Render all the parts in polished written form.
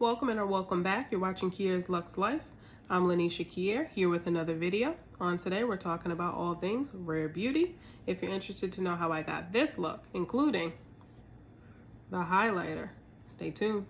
Welcome or welcome back. You're watching Kia's Lux Life. I'm LaNisha Kia, here with another video. On today, we're talking about all things rare beauty. If you're interested to know how I got this look, including the highlighter, stay tuned.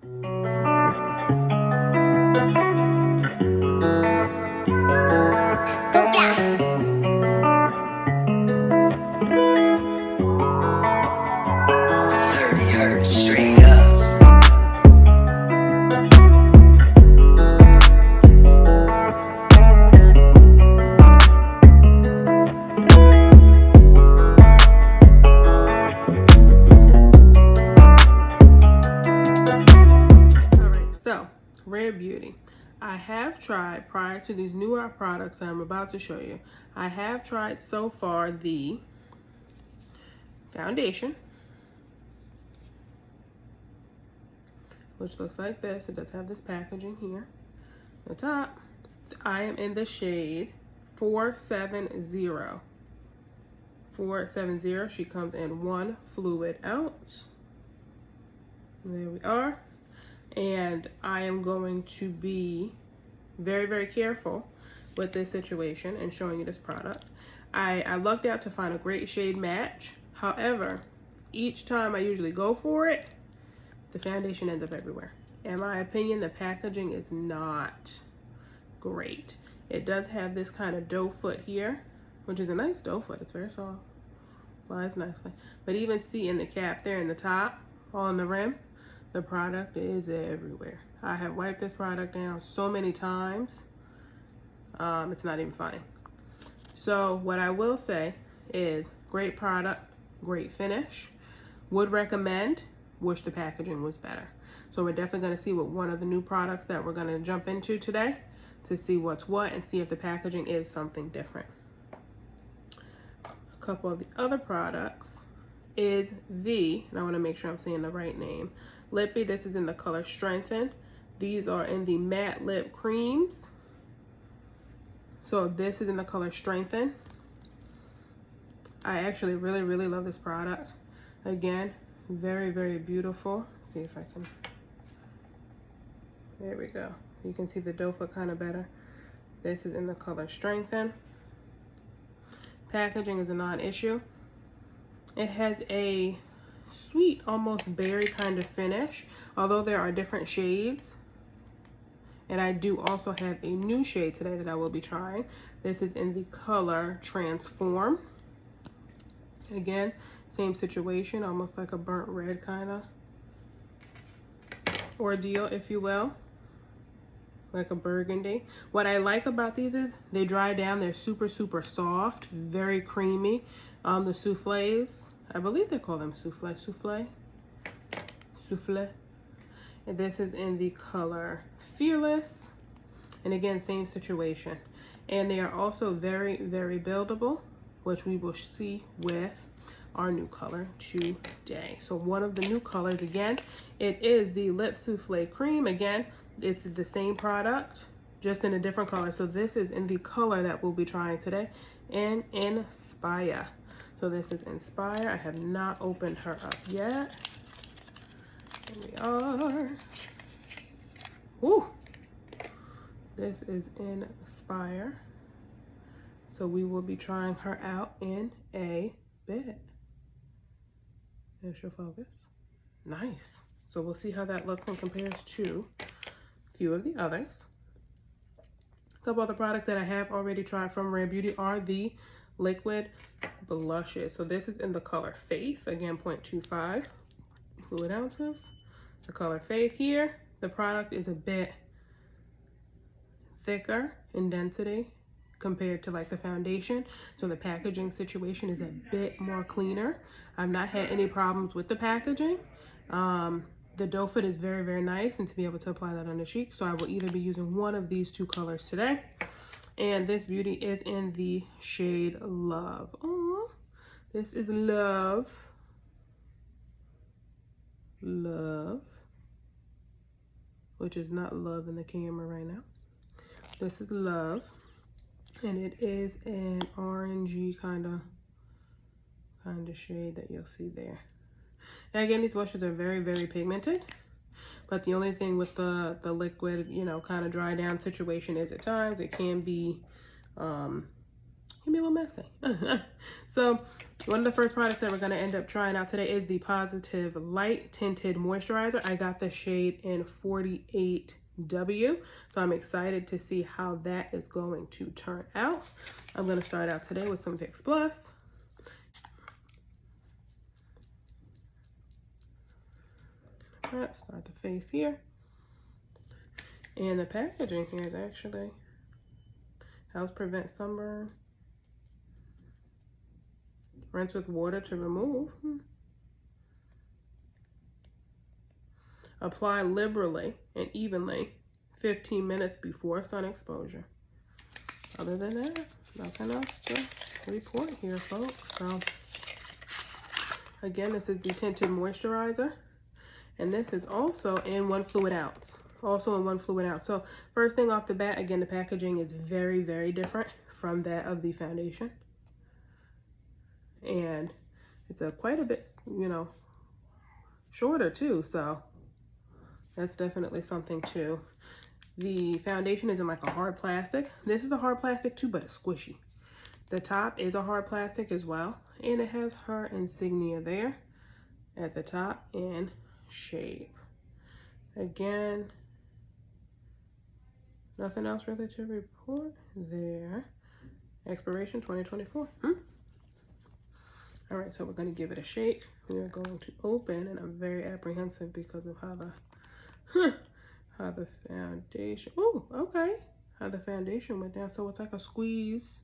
So, rare beauty. I have tried, prior to these newer products that I'm about to show you, I have tried so far the foundation, which looks like this. It does have this packaging here. The top, I am in the shade 470. 470. She comes in one fluid ounce. There we are. And I am going to be very, very careful with this situation and showing you this product. I lucked out to find a great shade match. However, each time I usually go for it, the foundation ends up everywhere. In my opinion, the packaging is not great. It does have this kind of doe foot here, which is a nice doe foot. It's very soft, applies nicely. But even see in the cap there in the top, all in the rim, the product is everywhere. I have wiped this product down so many times. It's not even funny. So what I will say is great product, great finish. Would recommend, wish the packaging was better. So we're definitely gonna see what one of the new products that we're gonna jump into today to see what's what and see if the packaging is something different. A couple of the other products is and I wanna make sure I'm saying the right name, Lippy. This is in the color Strengthen. These are in the matte lip creams. So this is in the color Strengthen. I actually really, really love this product. Again, very, very beautiful. Let's see if I can, there we go. You can see the doe foot kind of better. This is in the color Strengthen. Packaging is a non-issue. It has a sweet, almost berry kind of finish, although there are different shades. And I do also have a new shade today that I will be trying. This is in the color Transform. Again, same situation, almost like a burnt red kind of ordeal, if you will, like a burgundy. What I like about these is they dry down. They're super, super soft, very creamy. The souffles, I believe they call them souffle. And this is in the color Fearless. And again, same situation. And they are also very, very buildable, which we will see with our new color today. So one of the new colors, again, it is the Lip Souffle Cream. Again, it's the same product, just in a different color. So this is in the color that we'll be trying today, in Inspire. So this is Inspire. I have not opened her up yet. Here we are. Woo! This is Inspire. So we will be trying her out in a bit. There's your focus. Nice. So we'll see how that looks and compares to a few of the others. A couple other products that I have already tried from Rare Beauty are the liquid blushes. So this is in the color Faith, again 0.25 fluid ounces. The color Faith here. The product is a bit thicker in density compared to like the foundation, so the packaging situation is a bit more cleaner. I've not had any problems with the packaging. The doe foot is very, very nice, and to be able to apply that on the cheek, so I will either be using one of these two colors today. And this beauty is in the shade Love. Oh, this is Love, which is not Love in the camera right now. This is Love, and it is an orangey kind of shade that you'll see there. Now again, these blushes are very, very pigmented. But the only thing with the liquid, you know, kind of dry down situation is at times it can be a little messy. So one of the first products that we're going to end up trying out today is the Positive Light Tinted Moisturizer. I got the shade in 48W, so I'm excited to see how that is going to turn out. I'm going to start out today with some Vicks Plus. Start the face here. And the packaging here is actually helps prevent sunburn. Rinse with water to remove. Apply liberally and evenly 15 minutes before sun exposure. Other than that, nothing else to report here, folks. So again, this is the tinted moisturizer. And this is also in 1 fluid ounce. Also in 1 fluid ounce. So first thing off the bat, again, the packaging is very, very different from that of the foundation. And it's quite a bit, you know, shorter too. So that's definitely something too. The foundation is in like a hard plastic. This is a hard plastic too, but it's squishy. The top is a hard plastic as well. And it has her insignia there at the top in shape. Again, nothing else really to report there. Expiration 2024. All right, so we're going to give it a shake. We are going to open, and I'm very apprehensive because of how the foundation. Oh, okay. How the foundation went down. So it's like a squeeze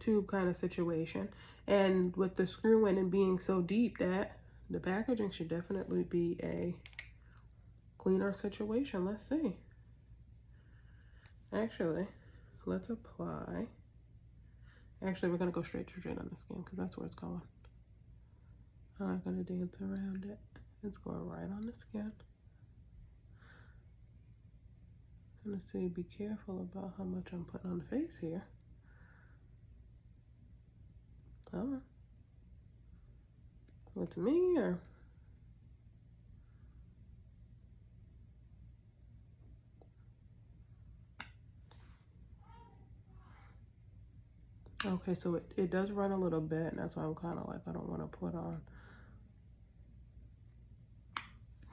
tube kind of situation, and with the screw in and being so deep that the packaging should definitely be a cleaner situation. Let's see. Actually, let's apply. Actually, we're going to go straight on the skin because that's where it's going. I'm not going to dance around it. It's going right on the skin. I'm going to say be careful about how much I'm putting on the face here. Oh. What's me or? Okay, so it does run a little bit, and that's why I'm kind of like, I don't want to put on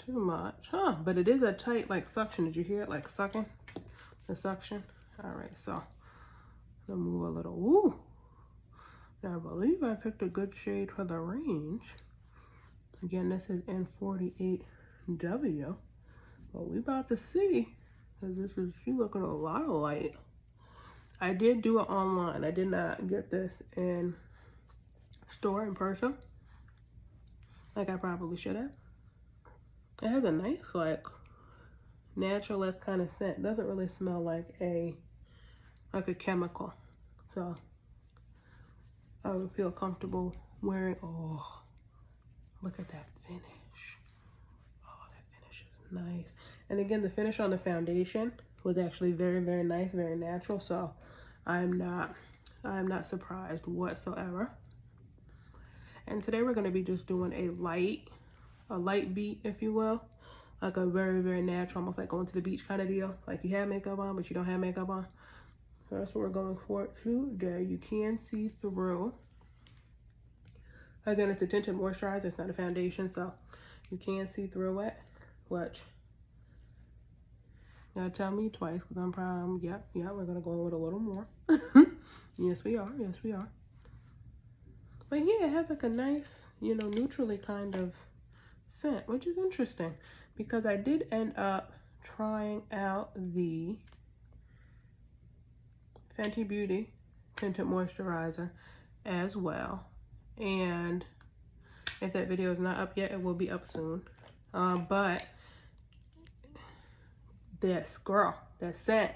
too much, but it is a tight like suction. Did you hear it like sucking? The suction. All right, so I'm gonna move a little. Ooh, now I believe I picked a good shade for the range. Again, this is in 48W. Well, we about to see, because this is, she looking a lot of light. I did do it online. I did not get this in store in person, like I probably should have. It has a nice, like, naturalist kind of scent. It doesn't really smell like a chemical. So I would feel comfortable wearing. Oh, look at that finish. Oh, that finish is nice. And again, the finish on the foundation was actually very, very nice, very natural. So I'm not surprised whatsoever. And today we're going to be just doing a light beat, if you will, like a very, very natural, almost like going to the beach kind of deal. Like you have makeup on, but you don't have makeup on. So that's what we're going for today. You can see through. Again, it's a tinted moisturizer. It's not a foundation, so you can see through it. Which, you gotta tell me twice, because I'm probably, yep, we're gonna go with a little more. Yes, we are. Yes, we are. But yeah, it has like a nice, you know, neutrally kind of scent, which is interesting because I did end up trying out the Fenty Beauty tinted moisturizer as well, and if that video is not up yet, it will be up soon. But this girl, that scent,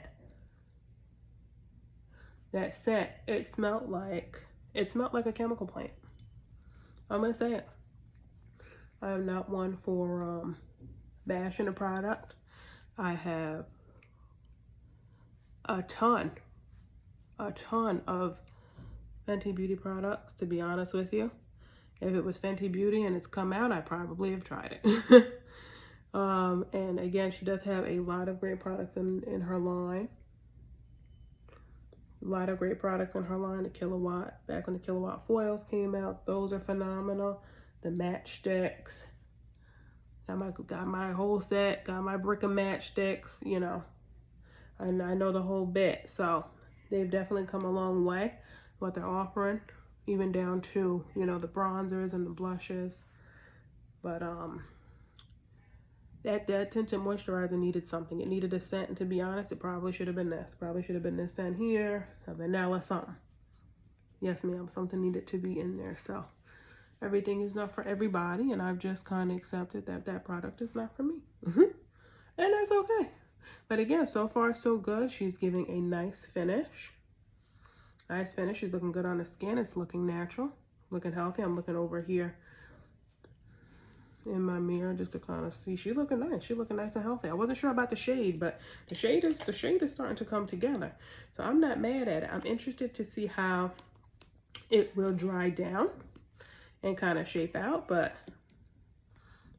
it smelled like a chemical plant. I'm gonna say it. I am not one for bashing a product. I have a ton of Fenty Beauty products, to be honest with you. If it was Fenty Beauty and it's come out, I probably have tried it. And again, she does have a lot of great products in her line. A lot of great products in her line. The Kilowatt, back when the Kilowatt foils came out, those are phenomenal. The matchsticks. Got my whole set, got my brick of matchsticks, you know. And I know the whole bit. So they've definitely come a long way, what they're offering, even down to, you know, the bronzers and the blushes. But that tinted moisturizer needed something. It needed a scent, and to be honest, it probably should have been this. Probably should have been this scent here, a vanilla something. Yes, ma'am, something needed to be in there. So everything is not for everybody, and I've just kind of accepted that that product is not for me. And that's okay. But again, so far so good. She's giving a nice finish. Nice finish. She's looking good on the skin. It's looking natural, looking healthy. I'm looking over here in my mirror just to kind of see. She's looking nice. She's looking nice and healthy. I wasn't sure about the shade, but the shade is starting to come together. So I'm not mad at it. I'm interested to see how it will dry down and kind of shape out, but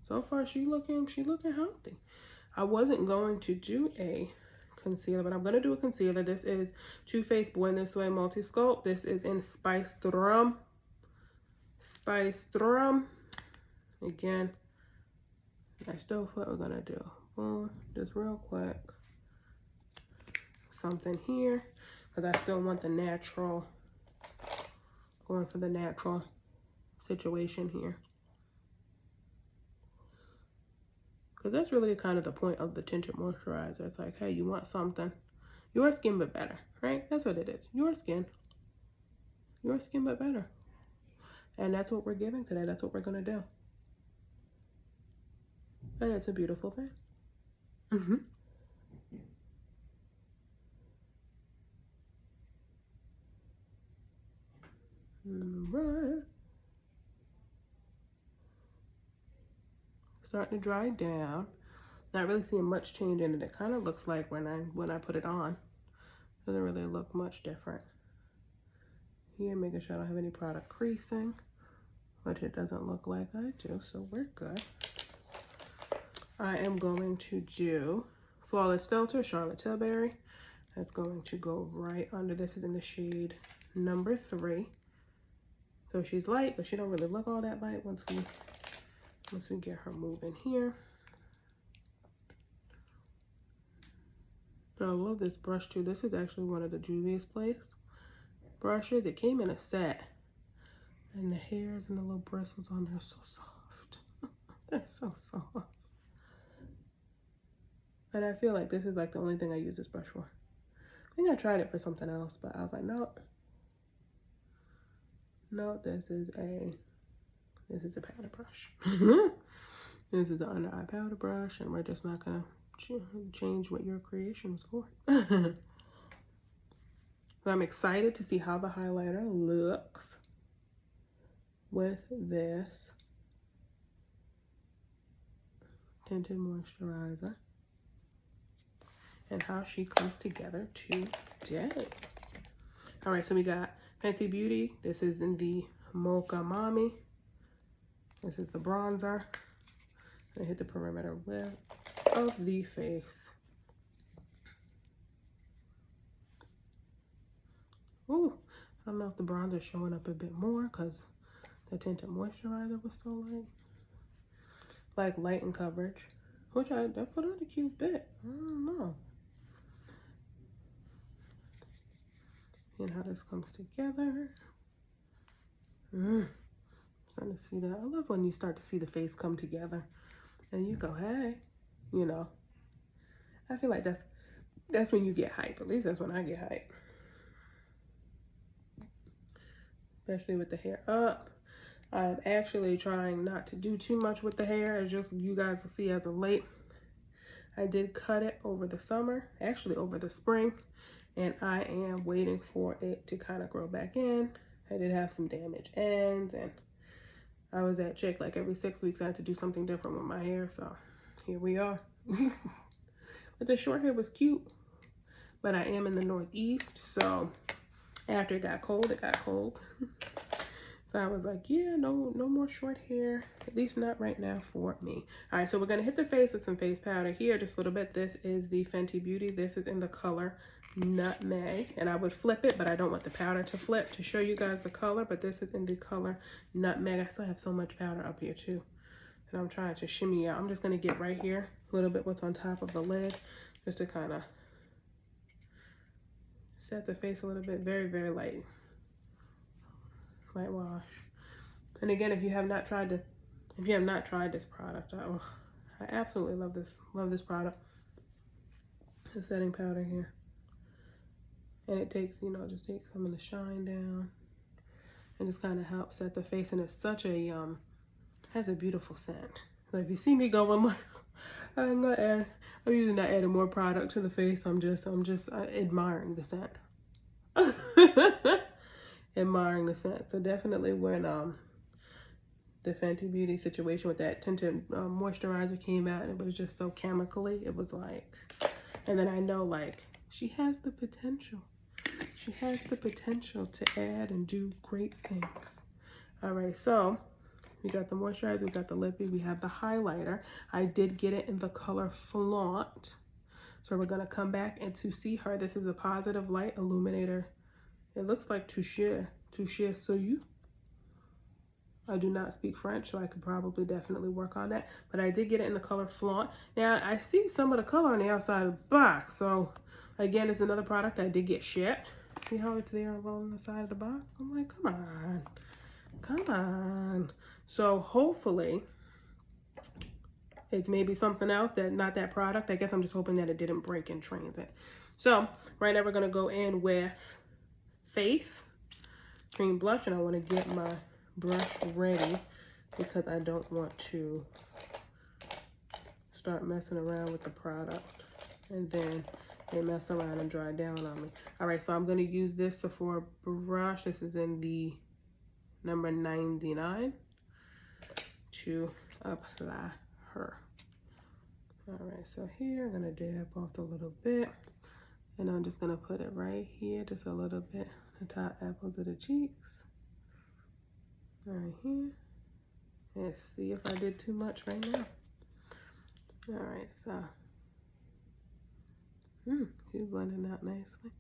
so far she's looking healthy. I wasn't going to do a concealer, but I'm going to do a concealer. This is Too Faced Born This Way Multi Sculpt. This is in Spiced Rum. Spiced Rum. Again, that's still what we're going to do. Boom, just real quick. Something here, because I still want the natural, going for the natural situation here. Because that's really kind of the point of the tinted moisturizer. It's like, hey, you want something, your skin but better, right? That's what it is. Your skin but better. And that's what we're giving today. That's what we're going to do. And it's a beautiful thing. Right. Starting to dry down. Not really seeing much change in it. It kind of looks like when I put it on. Doesn't really look much different. Here, making sure I don't have any product creasing, which it doesn't look like I do, so we're good. I am going to do Flawless Filter, Charlotte Tilbury. That's going to go right under. This is in the shade number 3. So she's light, but she don't really look all that light once we get her moving here. I love this brush too. This is actually one of the Juvia's Place brushes. It came in a set, and the hairs and the little bristles on there are so soft. They're so soft. And I feel like this is like the only thing I use this brush for. I think I tried it for something else, but I was like, nope. No, this is a powder brush. This is the under eye powder brush, and we're just not gonna change what your creation was for. So I'm excited to see how the highlighter looks with this tinted moisturizer and how she comes together today. All right, so we got Fenty Beauty. This is in the Mocha Mami. This is the bronzer. I hit the perimeter of the face. Ooh, I don't know if the bronzer is showing up a bit more because the tinted moisturizer was so light. Like light in coverage, which I put on a cute bit. I don't know. And how this comes together. Starting to see that. I love when you start to see the face come together and you go, hey, you know. I feel like that's when you get hype. At least that's when I get hype. Especially with the hair up. I'm actually trying not to do too much with the hair. As just you guys will see as of late. I did cut it over the summer, actually over the spring. And I am waiting for it to kind of grow back in. I did have some damaged ends, and I was that chick, like every 6 weeks I had to do something different with my hair, so here we are. But the short hair was cute, but I am in the Northeast, so after it got cold, it got cold. So I was like, yeah, no more short hair, at least not right now for me. All right, so we're gonna hit the face with some face powder here, just a little bit. This is the Fenty Beauty. This is in the color Nutmeg, and I would flip it, but I don't want the powder to flip to show you guys the color, but this is in the color Nutmeg. I still have so much powder up here too, and I'm trying to shimmy out. I'm just gonna get right here, a little bit what's on top of the lid, just to kind of set the face a little bit, very, very light. Light wash. And again, if you have not tried this product, I absolutely love this product. The setting powder here, and it takes, you know, just takes some of the shine down, and just kind of helps set the face. And it's such a has a beautiful scent. So if you see me going like, I'm using that, adding more product to the face. I'm just admiring the scent. Admiring the scent. So definitely when the Fenty Beauty situation with that tinted moisturizer came out, and it was just so chemically, it was like, and then I know like she has the potential. She has the potential to add and do great things. All right, so we got the moisturizer, we got the lippy, we have the highlighter. I did get it in the color Flaunt. So we're gonna come back, and to see her, this is a Positive Light Illuminator. It looks like Touche Soyeux. I do not speak French, so I could probably definitely work on that. But I did get it in the color Flaunt. Now, I see some of the color on the outside of the box. So, again, it's another product I did get shipped. See how it's there on the side of the box? I'm like, come on. Come on. So, hopefully, it's maybe something else, that not that product. I guess I'm just hoping that it didn't break in transit. So, right now we're going to go in with Faith Cream Blush. And I want to get my brush ready because I don't want to start messing around with the product and then they mess around and dry down on me. All right, so I'm going to use this Sephora brush. This is in the number 99 to apply her. All right, so here I'm going to dab off a little bit, and I'm just going to put it right here, just a little bit, the top apples of the cheeks. Right here. Let's see if I did too much right now. All right, so she's blending out nicely.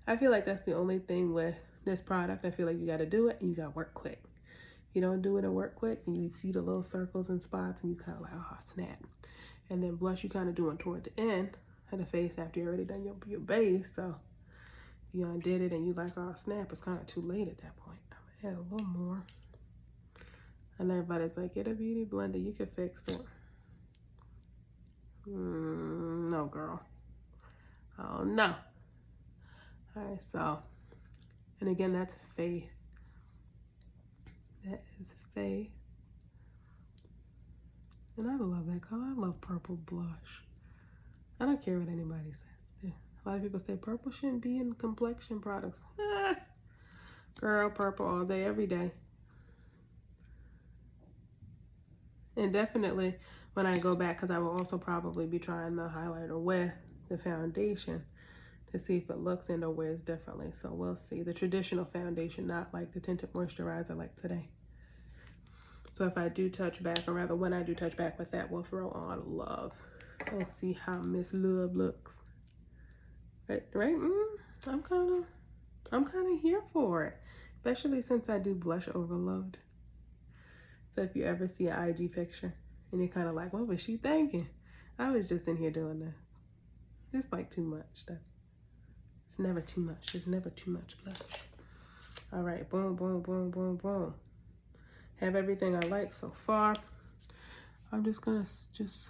I feel like that's the only thing with this product. I feel like you got to do it and you got to work quick. You don't do it and work quick, and you see the little circles and spots, and you kind of like, oh, snap. And then blush, you kind of doing toward the end of the face after you already done your base. So you undid it and you like, oh snap, it's kind of too late at that point. I'm gonna add a little more. And everybody's like, get a beauty blender, you can fix it. No, girl. Oh no. All right, so, and again, that's Faith. That is Faith. And I love that color. I love purple blush. I don't care what anybody says. Yeah. A lot of people say purple shouldn't be in complexion products. Girl, purple all day, every day. And definitely when I go back, because I will also probably be trying the highlighter with the foundation to see if it looks and or wears differently. So we'll see. The traditional foundation, not like the tinted moisturizer like today. So if I do touch back, or rather when I do touch back with that, we'll throw on Love. Let's see how Miss Love looks. Right? I'm kind of here for it, especially since I do blush overload. So if you ever see an IG picture and you're kind of like, what was she thinking? I was just in here doing that. Just like too much stuff. It's never too much. There's never too much blush. All right, boom, boom, boom, boom, boom. Have everything I like so far. I'm just gonna just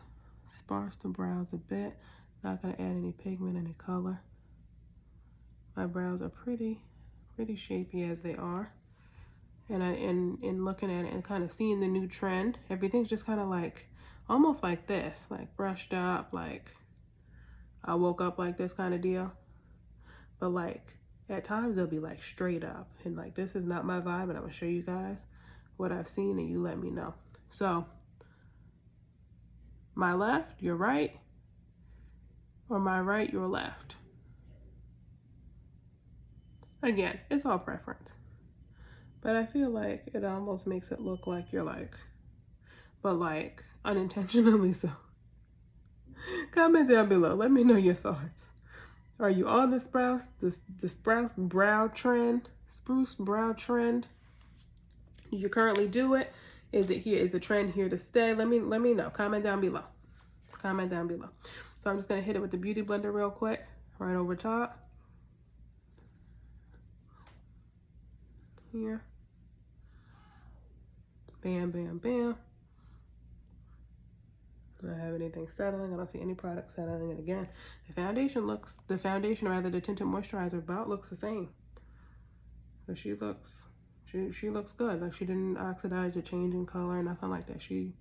sparse the brows a bit. Not gonna add any pigment, any color. My brows are pretty shapy as they are. And in looking at it and kind of seeing the new trend, everything's just kind of like, almost like this, like brushed up, like I woke up like this kind of deal. But like at times they'll be like straight up, and like this is not my vibe, and I'm gonna show you guys what I've seen and you let me know. So my left, your right, or my right, your left. Again, it's all preference. But I feel like it almost makes it look like you're like, but like unintentionally so. Comment down below. Let me know your thoughts. Are you on the spruce brow trend? Spruce brow trend? Do you currently do it? Is it here? Is the trend here to stay? Let me know. Comment down below. Comment down below. So I'm just gonna hit it with the beauty blender real quick, right over top. Here. Bam, bam, bam. I don't have anything settling. I don't see any product settling. And again, the foundation, rather, the tinted moisturizer about looks the same. So she looks good. Like she didn't oxidize or change in color, nothing like that. She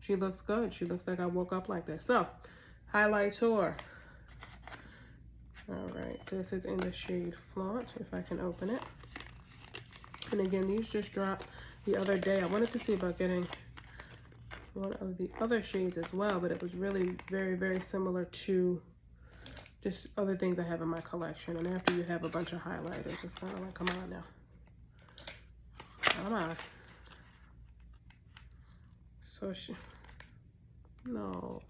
looks good. She looks like I woke up like that. So, highlighter. All right, this is in the shade Flaunt, if I can open it. And again, these just dropped the other day. I wanted to see about getting one of the other shades as well, but it was really very, very similar to just other things I have in my collection. And after you have a bunch of highlighters, it's kind of like, come on now. Come on. So no.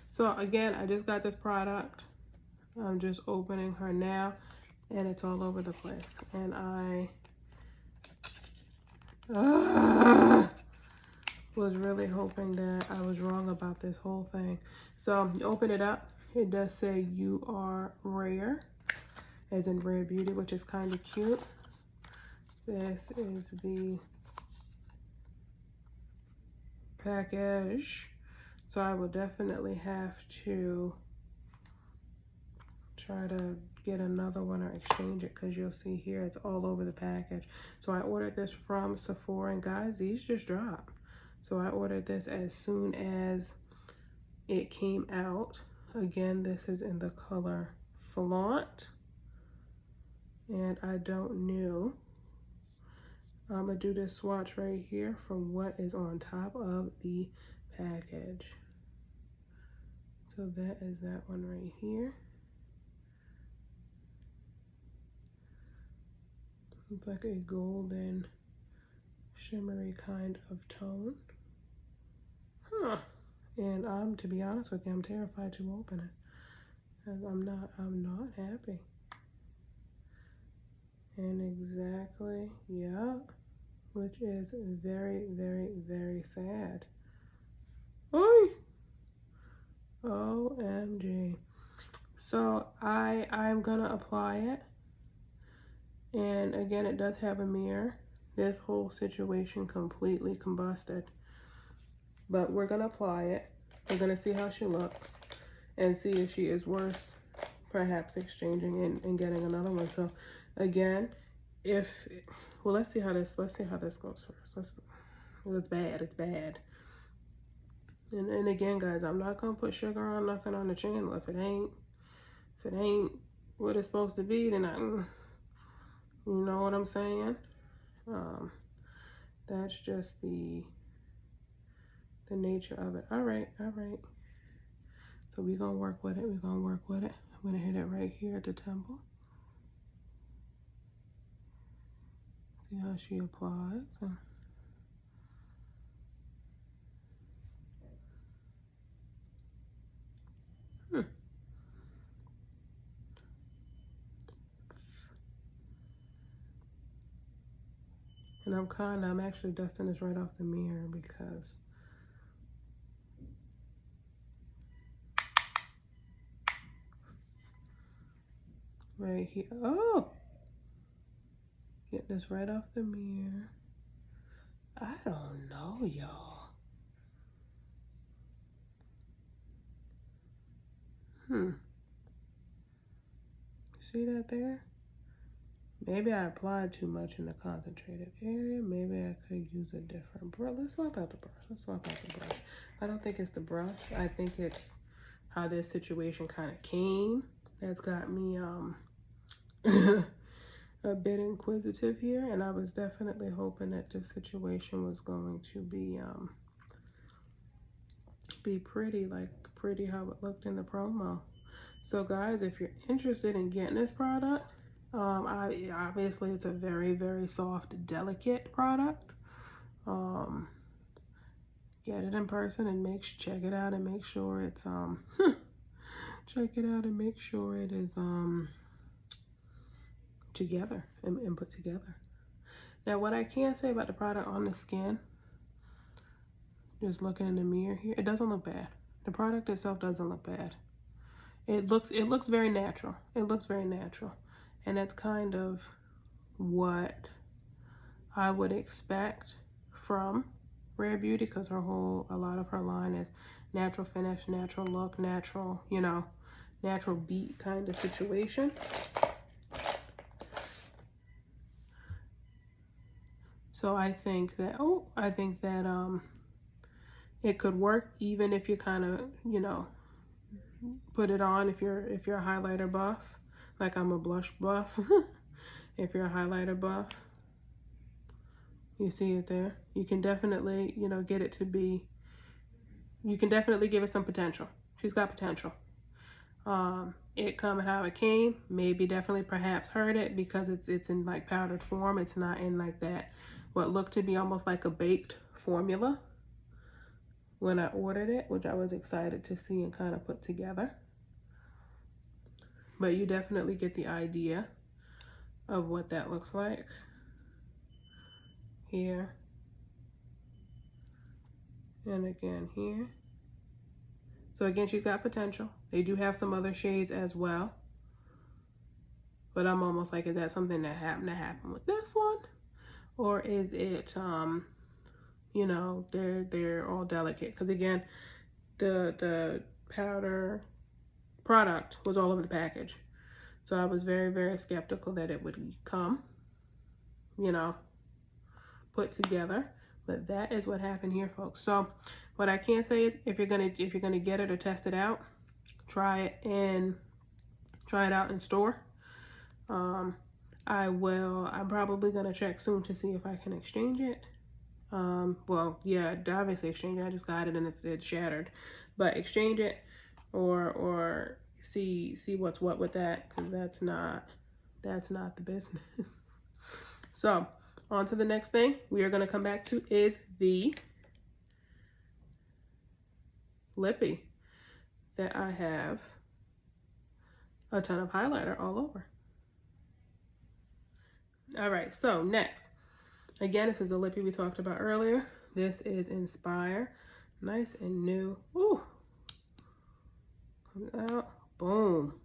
So again, I just got this product. I'm just opening her now, and it's all over the place. And I was really hoping that I was wrong about this whole thing. So you open it up, it does say you are rare, as in Rare Beauty, which is kind of cute. This is the package. So I will definitely have to try to get another one or exchange it, because you'll see here it's all over the package. So I ordered this from Sephora, and guys, these just dropped. So I ordered this as soon as it came out. Again, this is in the color Flaunt, and I don't know. I'm gonna do this swatch right here from what is on top of the package. So that is that one right here. It's like a golden shimmery kind of tone. Huh. And to be honest with you, I'm terrified to open it. And I'm not happy. And exactly, yeah, which is very, very, very sad. Oi! OMG. So I'm gonna apply it. And again, it does have a mirror. This whole situation completely combusted. But we're gonna apply it. We're gonna see how she looks and see if she is worth perhaps exchanging and getting another one. So again, let's see how this goes first. It's bad. And again, guys, I'm not gonna put sugar on nothing on the channel. If it ain't what it's supposed to be, then you know what I'm saying? That's just the nature of it. All right. So we're gonna work with it. I'm gonna hit it right here at the temple. See how she applies. And I'm actually dusting this right off the mirror because right here, get this right off the mirror. I don't know, y'all. See that there? Maybe I applied too much in the concentrated area. Maybe I could use a different brush. Let's swap out the brush. I don't think it's the brush. I think it's how this situation kind of came. That's got me a bit inquisitive here, and I was definitely hoping that this situation was going to be pretty how it looked in the promo. So guys, if you're interested in getting this product, Obviously it's a very, very soft, delicate product. Get it in person and check it out and make sure it's check it out and make sure it is together and put together. Now, what I can say about the product on the skin, just looking in the mirror here, it doesn't look bad. The product itself doesn't look bad. It looks very natural. It looks very natural. And that's kind of what I would expect from Rare Beauty, because a lot of her line is natural finish, natural look, natural, you know, natural beat kind of situation. So I think that, it could work even if you kind of, you know, put it on if you're a highlighter buff, like I'm a blush buff. If you're a highlighter buff, you see it there. You can definitely, you know, get it to be, you can definitely give it some potential. She's got potential. It coming how it came, maybe definitely perhaps hurt it because it's in like powdered form. It's not in like that, what looked to be almost like a baked formula when I ordered it, which I was excited to see and kind of put together. But you definitely get the idea of what that looks like here, and again here. So again, she's got potential. They do have some other shades as well, but I'm almost like, is that something that happened to happen with this one, or is it you know, they're all delicate? Because again, the powder product was all over the package, so I was very, very skeptical that it would come, you know, put together. But that is what happened here, folks. So what I can say is, if you're gonna get it or test it out, try it out in store. I'm probably gonna check soon to see if I can exchange it. Well, yeah, obviously exchange it. I just got it and it's shattered, but exchange it or see what's what with that, because that's not the business. So on to the next thing we are going to come back to is the lippy that I have a ton of highlighter all over. All right, so next, again, this is the lippy we talked about earlier. This is Inspire, nice and new. Ooh, comes out, boom.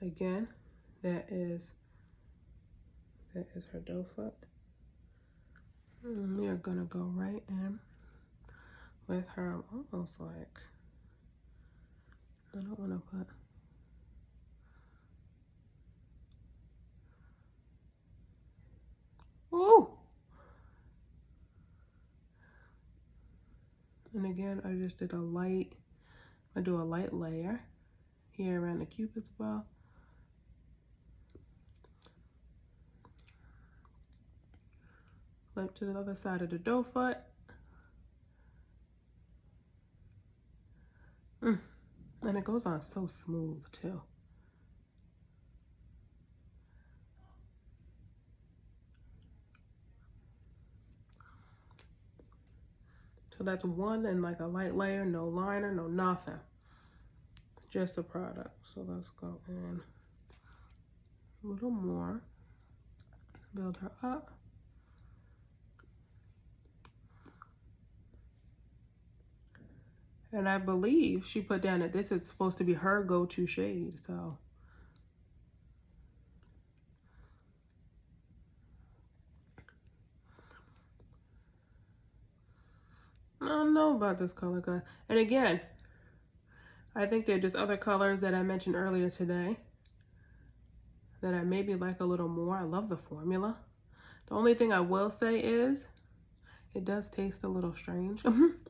Again, that is her doe foot. We are gonna go right in with her, almost like, I don't want to put, ooh. And again, I just did I do a light layer here around the cupid's bow. Flip to the other side of the doe foot. And it goes on so smooth too. So that's one, and like a light layer, no liner, no nothing. Just the product. So let's go in a little more. Build her up. And I believe she put down that this is supposed to be her go-to shade, so. I don't know about this color, guys. And again, I think there are just other colors that I mentioned earlier today that I maybe like a little more. I love the formula. The only thing I will say is it does taste a little strange.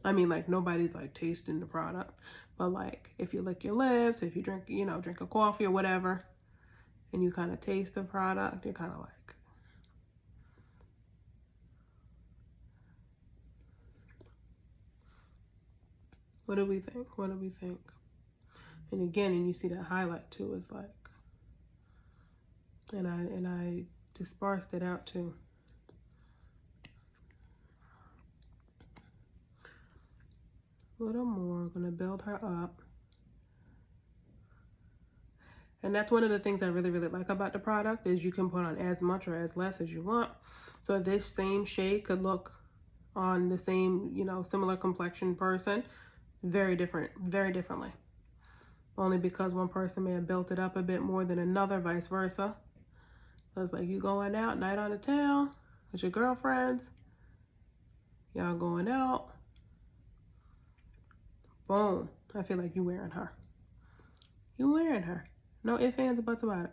I mean, like, nobody's like tasting the product, but like if you lick your lips, if you drink, you know, drink a coffee or whatever, and you kind of taste the product, you're kind of like, what do we think? What do we think? And again, and you see that highlight too, is like, and I dispersed it out too. A little more, gonna build her up. And that's one of the things I really, really like about the product is you can put on as much or as less as you want. So this same shade could look on the same, you know, similar complexion person very differently. Only because one person may have built it up a bit more than another, vice versa. So it's like you going out, night on the town with your girlfriends. Y'all going out. Boom. I feel like you wearing her. You wearing her. No ifs, ands, or buts about it.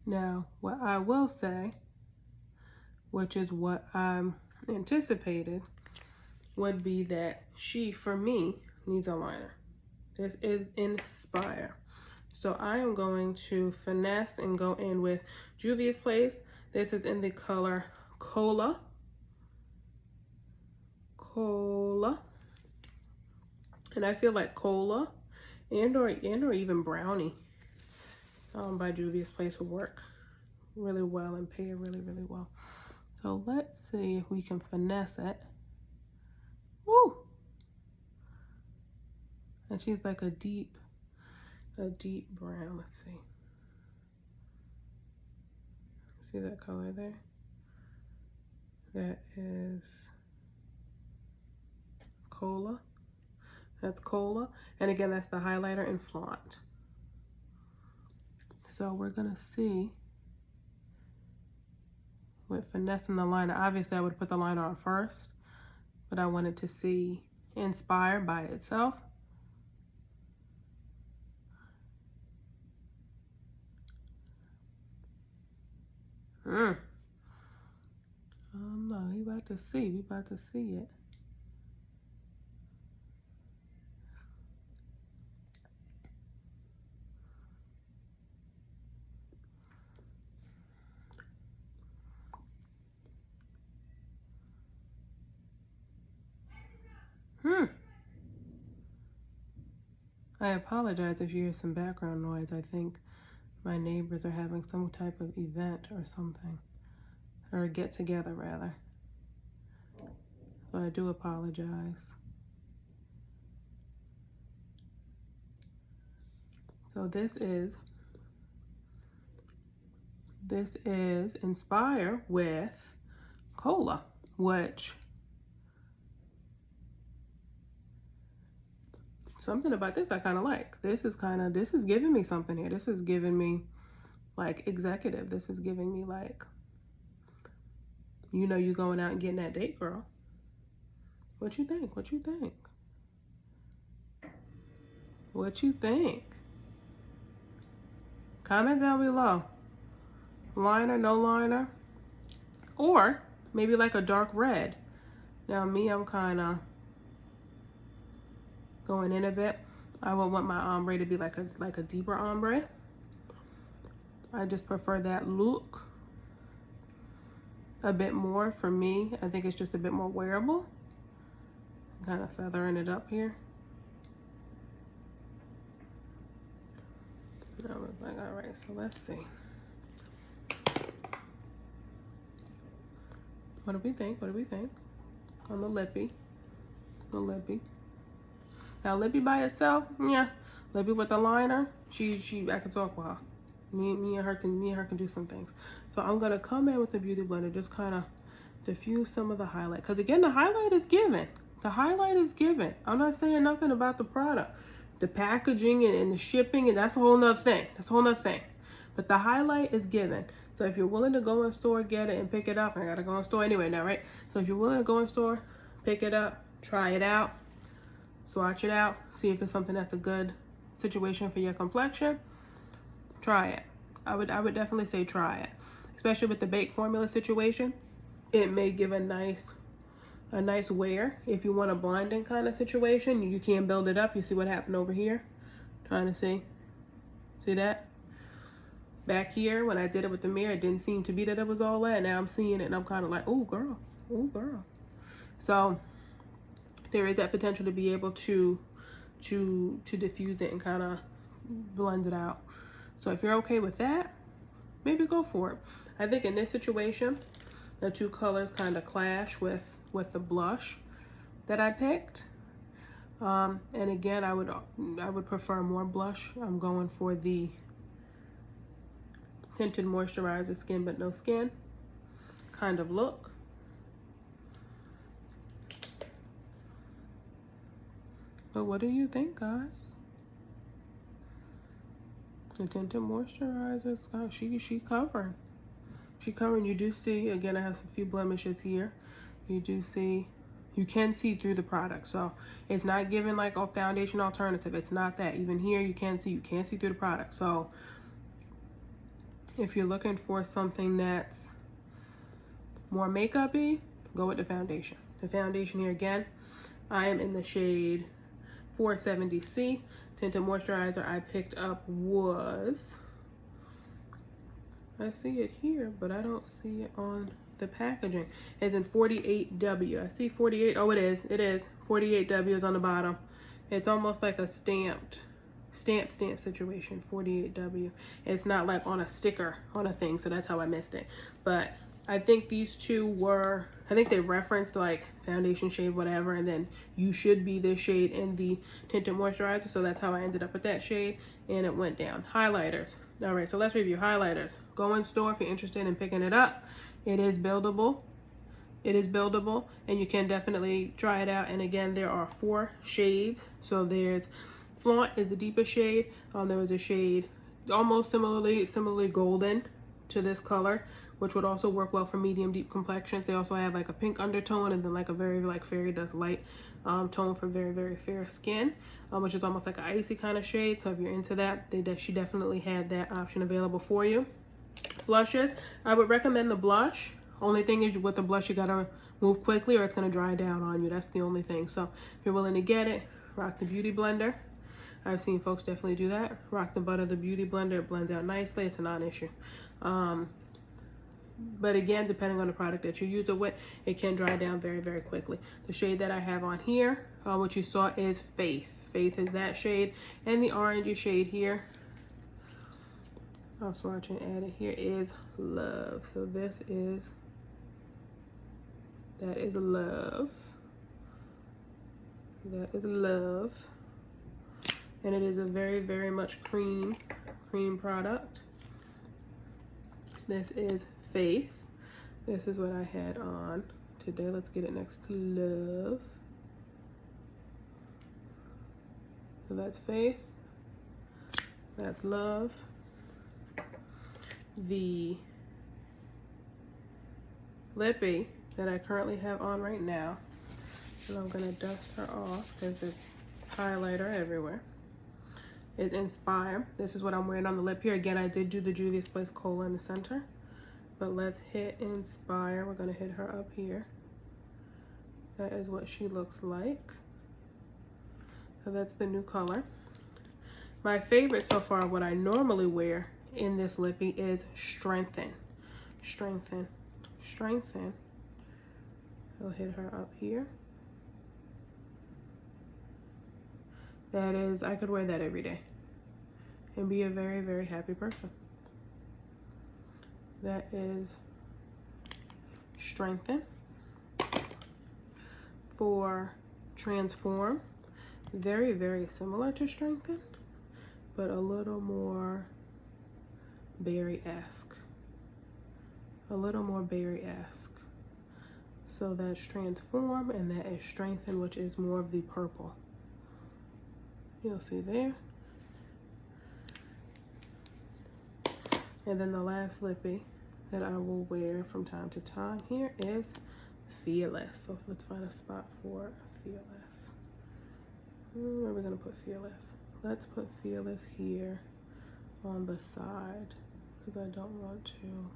Now, what I will say, which is what I'm anticipated, would be that she, for me, needs a liner. This is Inspire. So I am going to finesse and go in with Juvia's Place. This is in the color Cola. And I feel like Cola and or even Brownie by Juvia's Place would work really well and pair really, really well. So let's see if we can finesse it. Woo! And she's like a deep brown. Let's see. See that color there? That is Cola. That's Cola. And again, that's the highlighter in Flaunt. So we're gonna see with finessing the liner. Obviously, I would put the liner on first, but I wanted to see Inspire by itself. Oh no, we about to see. We about to see it. I apologize if you hear some background noise. I think my neighbors are having some type of event or something, or a get together rather. So I do apologize. So this is Inspire with Cola, which something about this I kind of like. This is giving me something here. This is giving me like executive. This is giving me like, you know, you going out and getting that date, girl. What you think? What you think? What you think? Comment down below. Liner, no liner, or maybe like a dark red. Now me, I'm kind of going in a bit. I would want my ombre to be like a deeper ombre. I just prefer that look a bit more for me. I think it's just a bit more wearable. Kind of feathering it up here. I was like, all right, so let's see. What do we think? What do we think? On the lippy. The lippy. Now lippy by itself, yeah. Lippy with the liner, I can talk with her. Me and her can do some things. So I'm gonna come in with the Beauty Blender, just kind of diffuse some of the highlight. Cause again, the highlight is given. The highlight is given. I'm not saying nothing about the product. The packaging and the shipping, and that's a whole nother thing. That's a whole nother thing. But the highlight is given. So if you're willing to go in store, get it and pick it up. I gotta go in store anyway now, right? So if you're willing to go in store, pick it up, try it out, swatch it out, see if it's something that's a good situation for your complexion. Try it. I would definitely say try it, especially with the baked formula situation. It may give a nice wear. If you want a blinding kind of situation, you can build it up. You see what happened over here? Trying to see that? Back here, when I did it with the mirror, it didn't seem to be that it was all that. Now I'm seeing it and I'm kind of like, oh girl, oh girl. So there is that potential to be able to diffuse it and kind of blend it out. So if you're okay with that, maybe go for it. I think in this situation, the two colors kind of clash with the blush that I picked. And again, I would prefer more blush. I'm going for the tinted moisturizer, skin but no skin kind of look. But what do you think, guys? The tinted moisturizer, she covering. She covering. You do see, again, I have a few blemishes here. You do see, you can see through the product. So it's not giving like a foundation alternative. It's not that. Even here, you can't see through the product. So if you're looking for something that's more makeup-y, go with the foundation. The foundation here, again, I am in the shade 470C. Tinted moisturizer I picked up was, I see it here, but I don't see it on the packaging. It's in 48W. I see 48. Oh, it is. 48W is on the bottom. It's almost like a stamp situation. 48W. It's not like on a sticker on a thing, so that's how I missed it. But I think these two were, I think they referenced like foundation shade, whatever, and then you should be this shade in the tinted moisturizer. So that's how I ended up with that shade, and it went down. Highlighters. All right, so let's review highlighters. Go in store if you're interested in picking it up. It is buildable. It is buildable, and you can definitely try it out. And again, there are 4 shades. So there's Flaunt is the deepest shade. There was a shade almost similarly golden to this color, which would also work well for medium deep complexions. They also have like a pink undertone and then like a very like fairy dust light tone for very, very fair skin, which is almost like an icy kind of shade. So if you're into that, she definitely had that option available for you. Blushes, I would recommend the blush. Only thing is with the blush, you gotta move quickly or it's gonna dry down on you. That's the only thing. So if you're willing to get it, rock the Beauty Blender. I've seen folks definitely do that. Rock the butt of the Beauty Blender. It blends out nicely. It's a non-issue. But again, depending on the product that you use it with, it can dry down very, very quickly. The shade that I have on here, what you saw is Faith. Faith is that shade. And the orangey shade here, I'll swatch and add it here, is Love. So this is, that is Love. That is Love. And it is a very, very much cream product. This is Faith. This is what I had on today. Let's get it next to Love. So that's Faith. That's Love. The lippy that I currently have on right now, and I'm gonna dust her off because it's highlighter everywhere, is Inspire. This is what I'm wearing on the lip here. Again, I did do the Juvia's Place Cola in the center, but let's hit Inspire. We're gonna hit her up here. That is what she looks like. So that's the new color. My favorite so far, what I normally wear in this lippy, is Strengthen. Strengthen. Strengthen. I'll hit her up here. That is, I could wear that every day and be a very, very happy person. That is Strengthen. For Transform, very, very similar to Strengthen, but a little more berry-esque. A little more berry-esque. So that's Transform, and that is Strengthen, which is more of the purple. You'll see there. And then the last lippy that I will wear from time to time here is Fearless. So let's find a spot for Fearless. Where are we gonna put Fearless? Let's put Fearless here on the side because I don't want to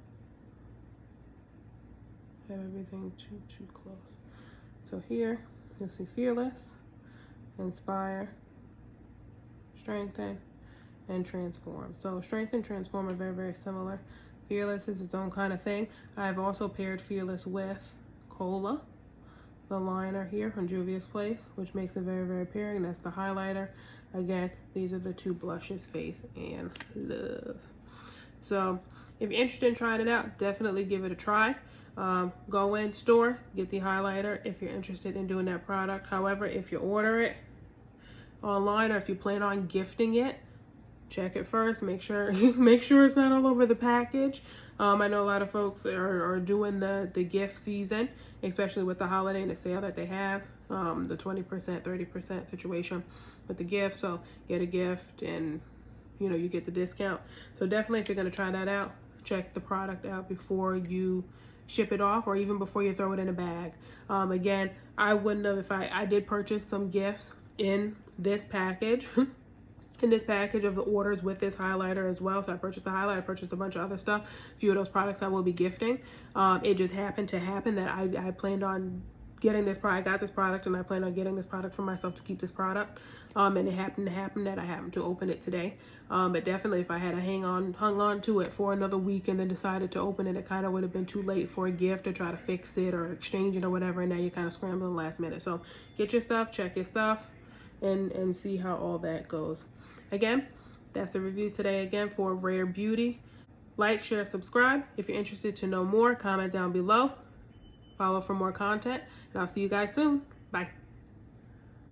have everything too close. So here you'll see Fearless, Inspire, Strengthen, and Transform. So Strength and Transform are very, very similar. Fearless is its own kind of thing. I've also paired Fearless with Cola, the liner here from Juvia's Place, which makes it very, very pairing. That's the highlighter. Again, these are the two blushes, Faith and Love. So if you're interested in trying it out, definitely give it a try. Go in store, get the highlighter if you're interested in doing that product. However, if you order it online or if you plan on gifting it, check it first. Make sure it's not all over the package. I know a lot of folks are doing the gift season, especially with the holiday and the sale that they have, the 20%, 30% situation with the gift. So get a gift and you get the discount. So definitely, if you're going to try that out, check the product out before you ship it off or even before you throw it in a bag. Again, I wouldn't have, if I did purchase some gifts in this package in this package of the orders with this highlighter as well. So I purchased the highlighter, I purchased a bunch of other stuff. A few of those products I will be gifting. It just happened to happen that I planned on getting this product. I got this product and I planned on getting this product for myself to keep this product. And it happened to happen that I happened to open it today. But definitely, if I had hung on to it for another week and then decided to open it, it kind of would have been too late for a gift to try to fix it or exchange it or whatever. And now you're kind of scrambling last minute. So get your stuff, check your stuff, and see how all that goes. Again, that's the review today again for Rare Beauty. Like, share, subscribe. If you're interested to know more, comment down below. Follow for more content, and I'll see you guys soon. Bye.